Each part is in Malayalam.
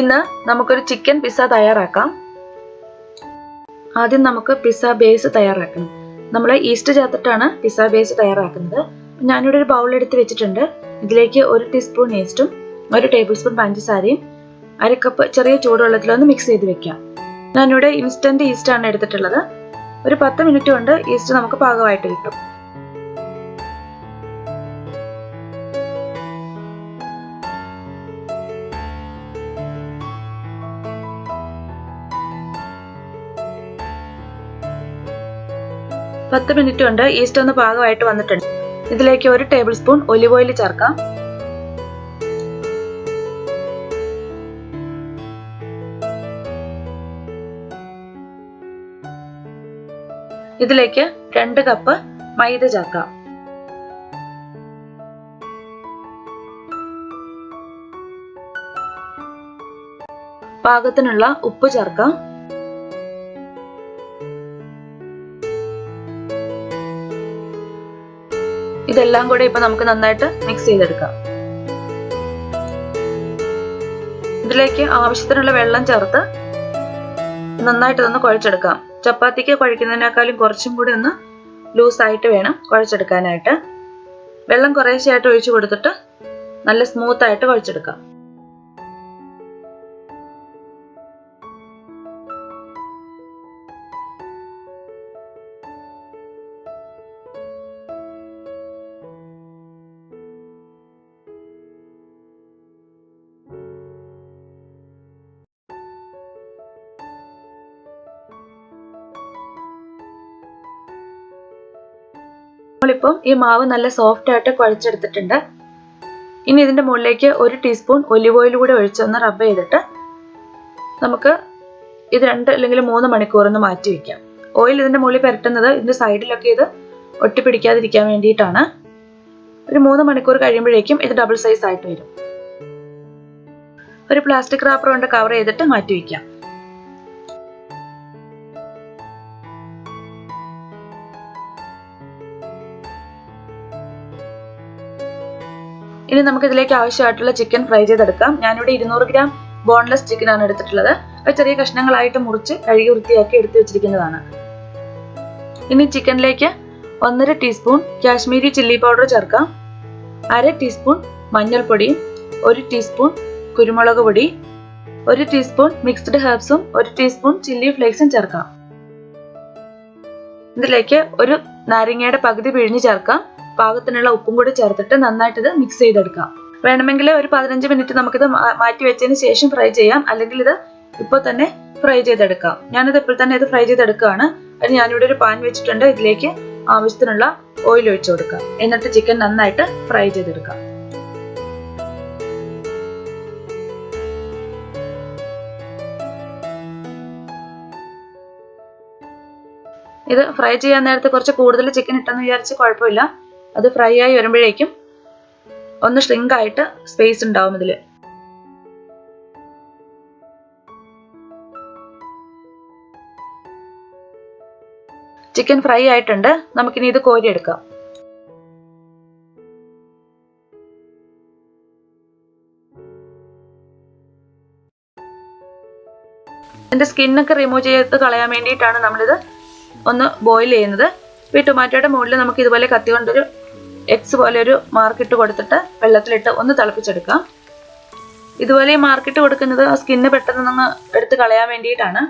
ഇന്ന് നമുക്കൊരു ചിക്കൻ പിസ്സ തയ്യാറാക്കാം. ആദ്യം നമുക്ക് പിസ്സ ബേസ് തയ്യാറാക്കണം. നമ്മൾ ഈസ്റ്റ് ചേർത്തിട്ടാണ് പിസ്സ ബേസ് തയ്യാറാക്കുന്നത്. ഞാനിവിടെ ഒരു ബൗൾ എടുത്ത് വെച്ചിട്ടുണ്ട്. ഇതിലേക്ക് 1 ടീസ്പൂൺ ഈസ്റ്റും 1 ടേബിൾ സ്പൂൺ പഞ്ചസാരയും 1/2 കപ്പ് ചെറിയ ചൂടുവെള്ളത്തിലൊന്ന് മിക്സ് ചെയ്ത് വെക്കാം. ഞാനിവിടെ ഇൻസ്റ്റന്റ് ഈസ്റ്റ് ആണ് എടുത്തിട്ടുള്ളത്. ഒരു 10 മിനിറ്റ് കൊണ്ട് ഈസ്റ്റ് നമുക്ക് പാകമായിട്ട് കിട്ടും. പത്ത് മിനിറ്റ് കൊണ്ട് ഈസ്റ്റ് ഒന്ന് പാകമായിട്ട് വന്നിട്ടുണ്ട്. ഇതിലേക്ക് 1 ടേബിൾ സ്പൂൺ ഒലിവ് ഓയിൽ ചേർക്കാം. ഇതിലേക്ക് 2 കപ്പ് മൈദ ചേർക്കാം. പാകത്തിനുള്ള ഉപ്പ് ചേർക്കാം. ഇതെല്ലാം കൂടെ ഇപ്പൊ നമുക്ക് നന്നായിട്ട് മിക്സ് ചെയ്തെടുക്കാം. ഇതിലേക്ക് ആവശ്യത്തിനുള്ള വെള്ളം ചേർത്ത് നന്നായിട്ട് ഒന്ന് കുഴച്ചെടുക്കാം. ചപ്പാത്തിക്ക് കുഴക്കുന്നതിനേക്കാളും കുറച്ചും കൂടി ഒന്ന് ലൂസായിട്ട് വേണം കുഴച്ചെടുക്കാനായിട്ട്. വെള്ളം കുറേശ്ശെയായിട്ട് ഒഴിച്ചു കൊടുത്തിട്ട് നല്ല സ്മൂത്ത് ആയിട്ട് കുഴച്ചെടുക്കാം. നമ്മളിപ്പം ഈ മാവ് നല്ല സോഫ്റ്റ് ആയിട്ട് കുഴച്ചെടുത്തിട്ടുണ്ട്. ഇനി ഇതിന്റെ മുകളിലേക്ക് 1 ടീസ്പൂൺ ഒലിവ് ഓയിൽ കൂടി ഒഴിച്ചൊന്ന് റബ്ബ് ചെയ്തിട്ട് നമുക്ക് ഇത് 2 അല്ലെങ്കിൽ 3 മണിക്കൂർ ഒന്ന് മാറ്റി വെക്കാം. ഓയിൽ ഇതിന്റെ മുകളിൽ പുരട്ടുന്നത് ഇതിന്റെ സൈഡിലൊക്കെ ഇത് ഒട്ടിപ്പിടിക്കാതിരിക്കാൻ വേണ്ടിയിട്ടാണ്. ഒരു 3 മണിക്കൂർ കഴിയുമ്പോഴേക്കും ഇത് ഡബിൾ സൈസ് ആയിട്ട് വരും. ഒരു പ്ലാസ്റ്റിക് റാപ്പർ കൊണ്ട് കവർ ചെയ്തിട്ട് മാറ്റി വെക്കാം. ഇനി നമുക്ക് ഇതിലേക്ക് ആവശ്യമായിട്ടുള്ള ചിക്കൻ ഫ്രൈ ചെയ്തെടുക്കാം. ഞാനിവിടെ 200 ഗ്രാം ബോൺലെസ് ചിക്കൻ ആണ് എടുത്തിട്ടുള്ളത്. അത് ചെറിയ കഷ്ണങ്ങളായിട്ട് മുറിച്ച് കഴുകി വൃത്തിയാക്കി എടുത്തു വെച്ചിരിക്കുന്നതാണ്. ഇനി ചിക്കനിലേക്ക് 1.5 ടീസ്പൂൺ കാശ്മീരി ചില്ലി പൗഡർ ചേർക്കാം. 1/2 ടീസ്പൂൺ മഞ്ഞൾപ്പൊടി, 1 ടീസ്പൂൺ കുരുമുളക് പൊടി, 1 ടീസ്പൂൺ മിക്സ്ഡ് ഹെർബ്സും 1 ടീസ്പൂൺ ചില്ലി ഫ്ലേക്സും ചേർക്കാം. ഇതിലേക്ക് ഒരു നാരങ്ങയുടെ പകുതി പിഴിഞ്ഞ് ചേർക്കാം. പാകത്തിനുള്ള ഉപ്പും കൂടി ചേർത്തിട്ട് നന്നായിട്ട് ഇത് മിക്സ് ചെയ്തെടുക്കാം. വേണമെങ്കിൽ ഒരു 15 മിനിറ്റ് നമുക്കിത് മാറ്റി വെച്ചതിന് ശേഷം ഫ്രൈ ചെയ്യാം, അല്ലെങ്കിൽ ഇത് ഇപ്പോൾ തന്നെ ഫ്രൈ ചെയ്തെടുക്കാം. ഞാനിത് ഇപ്പോൾ തന്നെ ഇത് ഫ്രൈ ചെയ്തെടുക്കുകയാണ്. അതിന് ഞാനിവിടെ ഒരു പാൻ വെച്ചിട്ടുണ്ട്. ഇതിലേക്ക് ആവശ്യത്തിനുള്ള ഓയിൽ ഒഴിച്ചു കൊടുക്കാം. എന്നിട്ട് ചിക്കൻ നന്നായിട്ട് ഫ്രൈ ചെയ്തെടുക്കാം. ഇത് ഫ്രൈ ചെയ്യാൻ നേരത്തെ കുറച്ച് കൂടുതൽ ചിക്കൻ ഇട്ടെന്ന് വിചാരിച്ച് കുഴപ്പമില്ല. അത് ഫ്രൈ ആയി വരുമ്പോഴേക്കും ഒന്ന് ഷ്രിങ്ക് ആയിട്ട് സ്പേസ് ഉണ്ടാവും ഇതില്. ചിക്കൻ ഫ്രൈ ആയിട്ടുണ്ട്. നമുക്കിനി ഇത് കോരിയെടുക്കാം. ഇതിന്റെ സ്കിന്നൊക്കെ റിമൂവ് ചെയ്ത് കളയാൻ വേണ്ടിയിട്ടാണ് നമ്മളിത് ഒന്ന് ബോയിൽ ചെയ്യുന്നത്. ഈ ടൊമാറ്റോയുടെ മുകളിൽ നമുക്ക് ഇതുപോലെ കത്തി കൊണ്ടൊരു എക്സ് പോലെ ഒരു മാർക്കിട്ട് കൊടുത്തിട്ട് വെള്ളത്തിലിട്ട് ഒന്ന് തിളപ്പിച്ചെടുക്കാം. ഇതുപോലെ ഈ മാർക്കിട്ട് കൊടുക്കുന്നത് ആ സ്കിന്ന് പെട്ടെന്ന് എടുത്ത് കളയാൻ വേണ്ടിയിട്ടാണ്.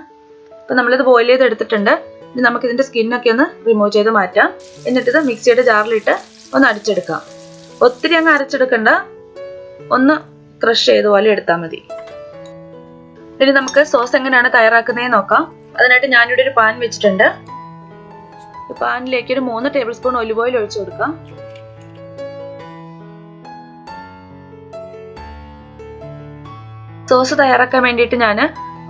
അപ്പം നമ്മളിത് ബോയിൽ ചെയ്ത് എടുത്തിട്ടുണ്ട്. ഇനി നമുക്ക് ഇതിന്റെ സ്കിന്നൊക്കെ ഒന്ന് റിമൂവ് ചെയ്ത് മാറ്റാം. എന്നിട്ടിത് മിക്സിയുടെ ജാറിലിട്ട് ഒന്ന് അടിച്ചെടുക്കാം. ഒത്തിരി അങ്ങ് അരച്ചെടുക്കണ്ട, ഒന്ന് ക്രഷ് ചെയ്ത പോലെ എടുത്താൽ മതി. ഇനി നമുക്ക് സോസ് എങ്ങനെയാണ് തയ്യാറാക്കുന്നതെന്ന് നോക്കാം. അതിനായിട്ട് ഞാനിവിടെ ഒരു പാൻ വെച്ചിട്ടുണ്ട്. പാനിലേക്ക് ഒരു 3 ടേബിൾ സ്പൂൺ ഒലിവ് ഓയിൽ ഒഴിച്ചു കൊടുക്കാം. സോസ് തയ്യാറാക്കാൻ വേണ്ടിയിട്ട് ഞാൻ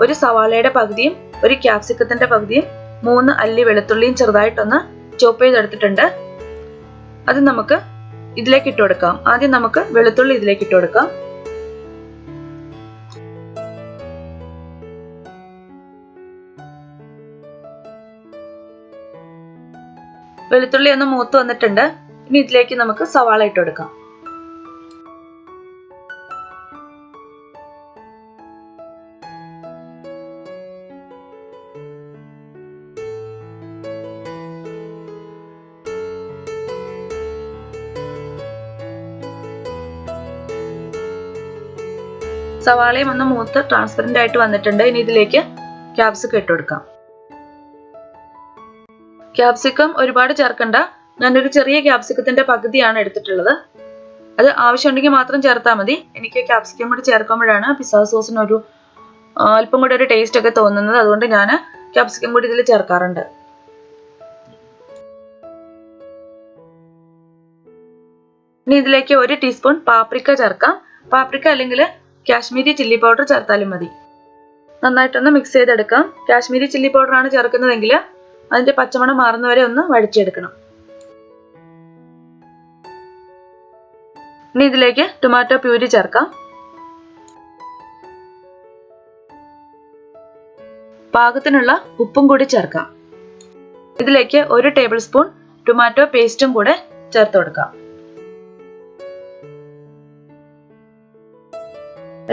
ഒരു സവാളയുടെ പകുതിയും 1 ക്യാപ്സിക്കത്തിന്റെ പകുതിയും 3 അല്ലി വെളുത്തുള്ളിയും ചെറുതായിട്ടൊന്ന് ചോപ്പ് ചെയ്തെടുത്തിട്ടുണ്ട്. അത് നമുക്ക് ഇതിലേക്ക് ഇട്ട് കൊടുക്കാം. ആദ്യം നമുക്ക് വെളുത്തുള്ളി ഇതിലേക്ക് ഇട്ട് കൊടുക്കാം. വെളുത്തുള്ളി ഒന്ന് മൂത്ത് വന്നിട്ടുണ്ട്. ഇനി ഇതിലേക്ക് നമുക്ക് സവാള ഇട്ട് കൊടുക്കാം. സവാളയും ഒന്ന് മൂത്ത് ട്രാൻസ്പെറന്റ് ആയിട്ട് വന്നിട്ടുണ്ട്. ഇനി ഇതിലേക്ക് ക്യാപ്സിക്കം ഇട്ട് കൊടുക്കാം. ക്യാപ്സിക്കം ഒരുപാട് ചേർക്കണ്ട. ഞാനൊരു ചെറിയ ക്യാപ്സിക്കത്തിന്റെ പകുതിയാണ് എടുത്തിട്ടുള്ളത്. അത് ആവശ്യമുണ്ടെങ്കിൽ മാത്രം ചേർത്താൽ മതി. എനിക്ക് ക്യാപ്സിക്കം കൂടി ചേർക്കുമ്പോഴാണ് പിസ്സ സോസിന് ഒരു അല്പം കൂടി ഒരു ടേസ്റ്റ് ഒക്കെ തോന്നുന്നത്. അതുകൊണ്ട് ഞാൻ ക്യാപ്സിക്കം കൂടി ഇതിൽ ചേർക്കാറുണ്ട്. ഇനി ഇതിലേക്ക് 1 ടീസ്പൂൺ പാപ്രിക്ക ചേർക്കാം. പാപ്രിക്ക അല്ലെങ്കിൽ കാശ്മീരി ചില്ലി പൗഡർ ചേർത്താലും മതി. നന്നായിട്ടൊന്ന് മിക്സ് ചെയ്തെടുക്കാം. കാശ്മീരി ചില്ലി പൗഡർ ആണ് ചേർക്കുന്നതെങ്കിൽ അതിന്റെ പച്ചമണം മാറുന്നവരെ ഒന്ന് വഴറ്റിയെടുക്കണം. ഇനി ഇതിലേക്ക് ടൊമാറ്റോ പ്യൂരി ചേർക്കാം. പാകത്തിനുള്ള ഉപ്പും കൂടി ചേർക്കാം. ഇതിലേക്ക് 1 ടേബിൾ സ്പൂൺ ടൊമാറ്റോ പേസ്റ്റും കൂടെ ചേർത്ത് കൊടുക്കാം.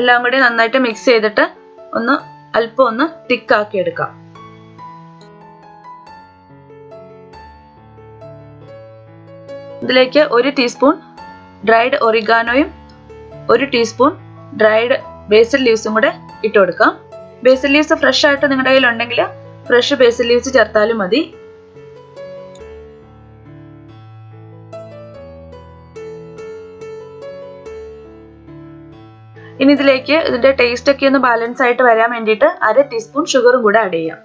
എല്ലാം കൂടി നന്നായിട്ട് മിക്സ് ചെയ്തിട്ട് അല്പം ഒന്ന് തിക്കാക്കി എടുക്കാം. ഇതിലേക്ക് 1 ടീസ്പൂൺ ഡ്രൈഡ് ഒറിഗാനോയും 1 ടീസ്പൂൺ ഡ്രൈഡ് ബേസിൽ ലീവ്സും കൂടെ ഇട്ട് കൊടുക്കാം. ബേസിൽ ലീവ്സ് ഫ്രഷ് ആയിട്ട് നിങ്ങളുടെ കയ്യിൽ ഉണ്ടെങ്കിൽ ഫ്രഷ് ബേസിൽ ലീവ്സ് ചേർത്താലും മതി. ഇനി ഇതിലേക്ക് ഇതിന്റെ ടേസ്റ്റ് ഒക്കെ ഒന്ന് ബാലൻസ് ആയിട്ട് വരാൻ വേണ്ടിയിട്ട് 1/2 ടീസ്പൂൺ ഷുഗറും കൂടെ ആഡ് ചെയ്യാം.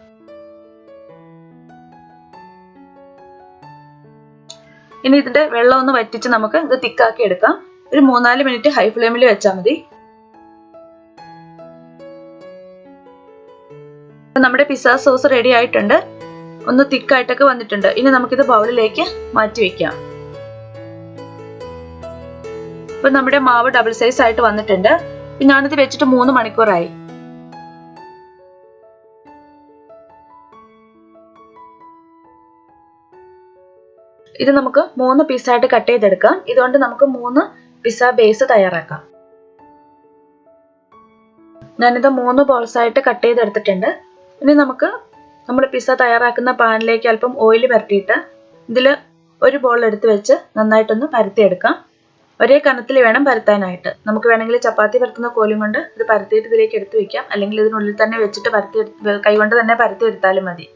ഇനി ഇതിന്റെ വെള്ളം ഒന്ന് വറ്റിച്ച് നമുക്ക് ഇത് തിക്കാക്കി എടുക്കാം. ഒരു 3-4 മിനിറ്റ് ഹൈ ഫ്ലെയിമിൽ വെച്ചാൽ മതി. നമ്മുടെ പിസ്സ സോസ് റെഡി ആയിട്ടുണ്ട്. ഒന്ന് തിക്കായിട്ടൊക്കെ വന്നിട്ടുണ്ട്. ഇനി നമുക്കിത് ബൗളിലേക്ക് മാറ്റി വെക്കാം. ഇപ്പൊ നമ്മുടെ മാവ് ഡബിൾ സൈസ് ആയിട്ട് വന്നിട്ടുണ്ട്. ഞാനിത് വെച്ചിട്ട് 3 മണിക്കൂറായി. ഇത് നമുക്ക് 3 പീസായിട്ട് കട്ട് ചെയ്തെടുക്കാം. ഇതുകൊണ്ട് നമുക്ക് 3 പിസ്സ ബേസ് തയ്യാറാക്കാം. ഞാനിത് 3 ബോൾസ് ആയിട്ട് കട്ട് ചെയ്തെടുത്തിട്ടുണ്ട്. ഇനി നമുക്ക് നമ്മൾ പിസ്സ തയ്യാറാക്കുന്ന പാനിലേക്ക് അല്പം ഓയിൽ പരത്തിയിട്ട് ഇതിൽ ഒരു ബോൾ എടുത്ത് വെച്ച് നന്നായിട്ടൊന്ന് പരത്തിയെടുക്കാം. ഒരേ കനത്തിൽ വേണം പരത്താനായിട്ട്. നമുക്ക് വേണമെങ്കിൽ ചപ്പാത്തി പരത്തുന്ന കോലും കൊണ്ട് ഇത് പരത്തിയിട്ട് ഇതിലേക്ക് എടുത്ത് വെക്കാം. അല്ലെങ്കിൽ ഇതിനുള്ളിൽ തന്നെ വെച്ചിട്ട് കൈകൊണ്ട് തന്നെ പരത്തിയെടുത്താലും മതി.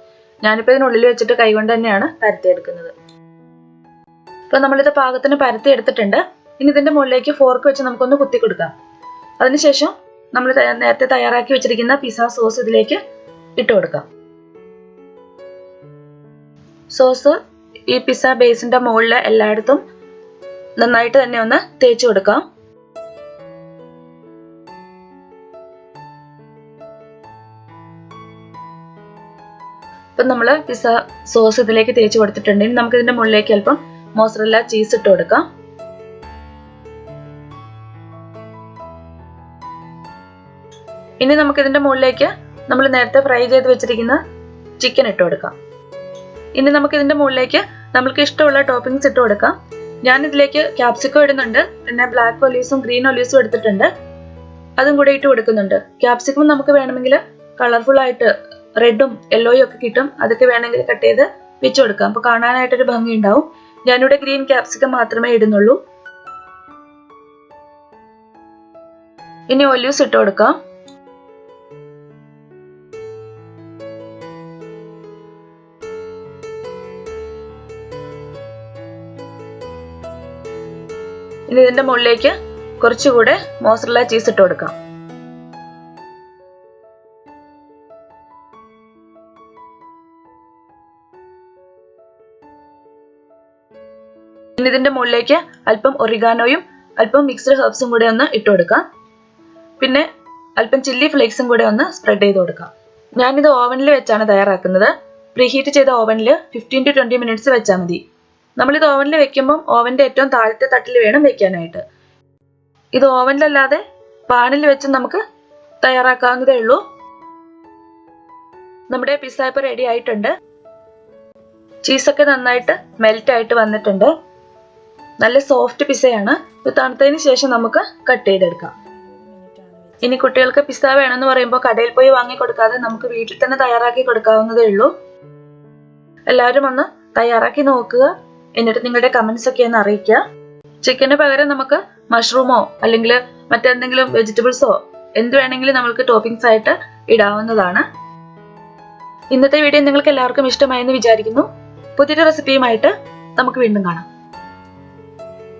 ഞാനിപ്പോൾ ഇതിനുള്ളിൽ വെച്ചിട്ട് കൈകൊണ്ട് തന്നെയാണ് പരത്തിയെടുക്കുന്നത്. ഇപ്പൊ നമ്മളിത് പാകത്തിന് പരത്തിയെടുത്തിട്ടുണ്ട്. ഇനി ഇതിന്റെ മുകളിലേക്ക് ഫോർക്ക് വെച്ച് നമുക്കൊന്ന് കുത്തി കൊടുക്കാം. അതിനുശേഷം നമ്മൾ നേരത്തെ തയ്യാറാക്കി വെച്ചിരിക്കുന്ന പിസ്സ സോസ് ഇതിലേക്ക് ഇട്ട് കൊടുക്കാം. സോസ് ഈ പിസ്സ ബേസിന്റെ മുകളിൽ എല്ലായിടത്തും നന്നായിട്ട് തന്നെ ഒന്ന് തേച്ച് കൊടുക്കാം. ഇപ്പം നമ്മൾ പിസ്സ സോസ് ഇതിലേക്ക് തേച്ച് കൊടുത്തിട്ടുണ്ട്. ഇനി നമുക്ക് ഇതിന്റെ മുകളിലേക്ക് അല്പം മൊസറല്ല ചീസ് ഇട്ട് കൊടുക്കാം. ഇനി നമുക്ക് ഇതിന്റെ മുകളിലേക്ക് നമ്മൾ നേരത്തെ ഫ്രൈ ചെയ്ത് വെച്ചിരിക്കുന്ന ചിക്കൻ ഇട്ട് കൊടുക്കാം. ഇനി നമുക്ക് ഇതിന്റെ മുകളിലേക്ക് നമ്മൾക്ക് ഇഷ്ടമുള്ള ടോപ്പിംഗ്സ് ഇട്ട് കൊടുക്കാം. ഞാൻ ഇതിലേക്ക് ക്യാപ്സിക്കം ഇടുന്നുണ്ട്. പിന്നെ ബ്ലാക്ക് ഒലീവ്സും ഗ്രീൻ ഒലീവ്സും എടുത്തിട്ടുണ്ട്. അതും കൂടെ ഇട്ട് കൊടുക്കുന്നുണ്ട്. ക്യാപ്സിക്കം നമുക്ക് വേണമെങ്കിൽ കളർഫുൾ ആയിട്ട് റെഡും യെല്ലോയും ഒക്കെ കിട്ടും. അതൊക്കെ വേണമെങ്കിൽ കട്ട് ചെയ്ത് വെച്ച് കൊടുക്കാം. അപ്പൊ കാണാനായിട്ടൊരു ഭംഗി ഉണ്ടാവും. ഞാനിവിടെ ഗ്രീൻ ക്യാപ്സിക്കം മാത്രമേ ഇടുന്നുള്ളൂ. ഇനി ഒലീവ്സ് ഇട്ട് കൊടുക്കാം. ഇനി ഇതിന്റെ മുകളിലേക്ക് കുറച്ചുകൂടെ മോസറല്ല ചീസ് ഇട്ട് കൊടുക്കാം. ഇനി ഇതിന്റെ മുകളിലേക്ക് അല്പം ഒറിഗാനോയും അല്പം മിക്സ്ഡ് ഹെർബ്സും കൂടെ ഒന്ന് ഇട്ട് കൊടുക്കാം. പിന്നെ അല്പം ചില്ലി ഫ്ലേക്സും കൂടെ ഒന്ന് സ്പ്രെഡ് ചെയ്ത് കൊടുക്കാം. ഞാനിത് ഓവനിൽ വെച്ചാണ് തയ്യാറാക്കുന്നത്. പ്രീഹീറ്റ് ചെയ്ത ഓവനിൽ 15 to 20 മിനിറ്റ്സ് വെച്ചാൽ മതി. നമ്മളിത് ഓവനിൽ വെക്കുമ്പം ഓവന്റെ ഏറ്റവും താഴത്തെ തട്ടിൽ വേണം വെക്കാനായിട്ട്. ഇത് ഓവനിലല്ലാതെ പാനിൽ വെച്ച് നമുക്ക് തയ്യാറാക്കാവുന്നതേ ഉള്ളൂ. നമ്മുടെ പിസ്സ ഇപ്പോൾ റെഡി ആയിട്ടുണ്ട്. ചീസൊക്കെ നന്നായിട്ട് മെൽറ്റ് ആയിട്ട് വന്നിട്ടുണ്ട്. നല്ല സോഫ്റ്റ് പിസ്സയാണ്. ഇത് തണുത്തതിന് ശേഷം നമുക്ക് കട്ട് ചെയ്തെടുക്കാം. ഇനി കുട്ടികൾക്ക് പിസ്സ വേണമെന്ന് പറയുമ്പോൾ കടയിൽ പോയി വാങ്ങി കൊടുക്കാതെ നമുക്ക് വീട്ടിൽ തന്നെ തയ്യാറാക്കി കൊടുക്കാവുന്നതേ ഉള്ളൂ. എല്ലാവരും ഒന്ന് തയ്യാറാക്കി നോക്കുക. എന്നിട്ട് നിങ്ങളുടെ കമന്റ്സ് ഒക്കെ ഒന്ന് അറിയിക്കുക. ചിക്കന് പകരം നമുക്ക് മഷ്റൂമോ അല്ലെങ്കിൽ മറ്റെന്തെങ്കിലും വെജിറ്റബിൾസോ എന്ത് വേണമെങ്കിലും നമുക്ക് ടോപ്പിംഗ്സ് ആയിട്ട് ഇടാവുന്നതാണ്. ഇന്നത്തെ വീഡിയോ നിങ്ങൾക്ക് എല്ലാവർക്കും ഇഷ്ടമായെന്ന് വിചാരിക്കുന്നു. പുതിയൊരു റെസിപ്പിയുമായിട്ട് നമുക്ക് വീണ്ടും കാണാം.